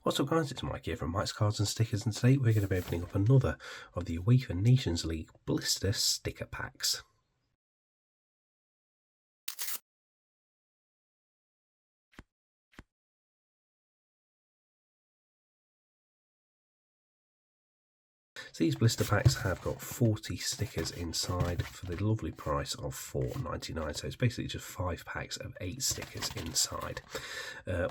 What's up guys, it's Mike here from Mike's Cards and Stickers, and today we're going to be opening up another of the UEFA Nations League blister sticker packs. So these blister packs have got 40 stickers inside for the lovely price of £4.99. So it's basically just 5 packs of 8 stickers inside.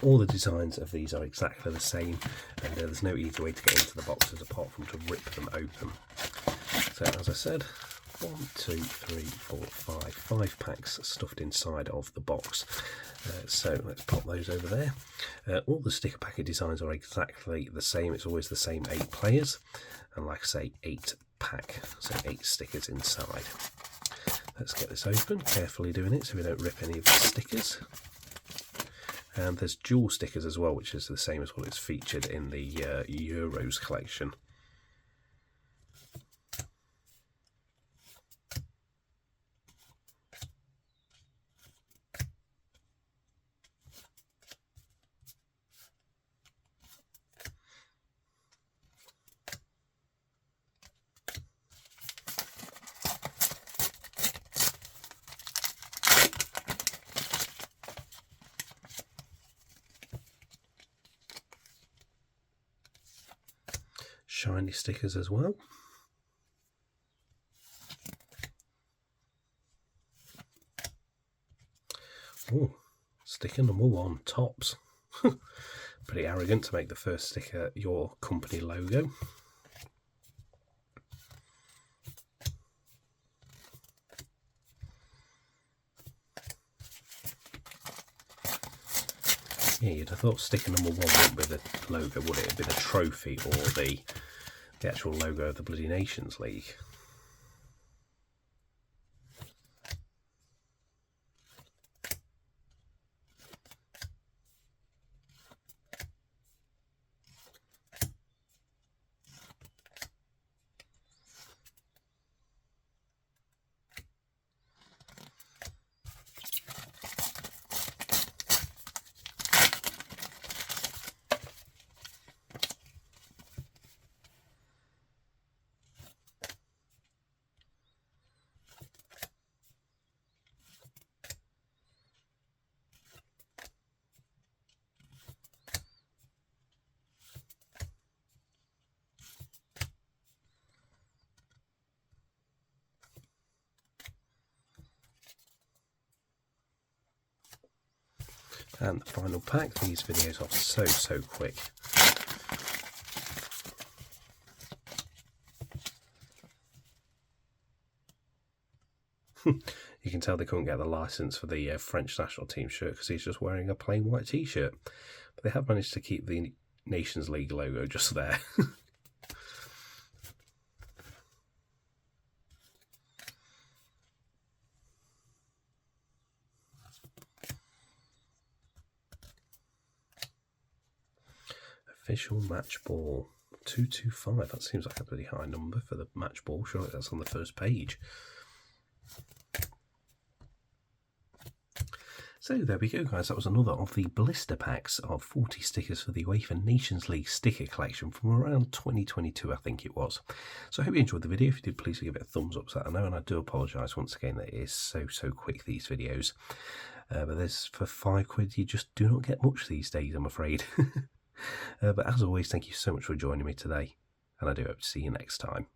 All the designs of these are exactly the same, and there's no easy way to get into the boxes apart from to rip them open. So as I said, 1, 2, 3, 4, 5 packs stuffed inside of the box. So let's pop those over there. All the sticker packet designs are exactly the same. It's always the same 8 players, and like I say, 8 pack, so 8 stickers inside. Let's get this open, carefully doing it so we don't rip any of the stickers. And there's dual stickers as well, which is the same as what is featured in the Euros collection. Shiny stickers as well. Oh, sticker number 1, tops. Pretty arrogant to make the first sticker your company logo. Yeah, you'd have thought sticker number 1 wouldn't be the logo, would it? It'd been a trophy or the actual logo of the bloody Nations League. And the final pack. These videos are so quick. You can tell they couldn't get the license for the French national team shirt because he's just wearing a plain white t-shirt. But they have managed to keep the Nations League logo just there. Official match ball 225. That seems like a pretty high number for the match ball. Surely that's on the first page. So there we go guys, that was another of the blister packs of 40 stickers for the UEFA Nations League sticker collection from around 2022 I think it was. So I hope you enjoyed the video. If you did, please give it a thumbs up so that I know, and I do apologise once again that it is so quick, these videos. But there's, for £5 you just do not get much these days, I'm afraid. But as always, thank you so much for joining me today, and I do hope to see you next time.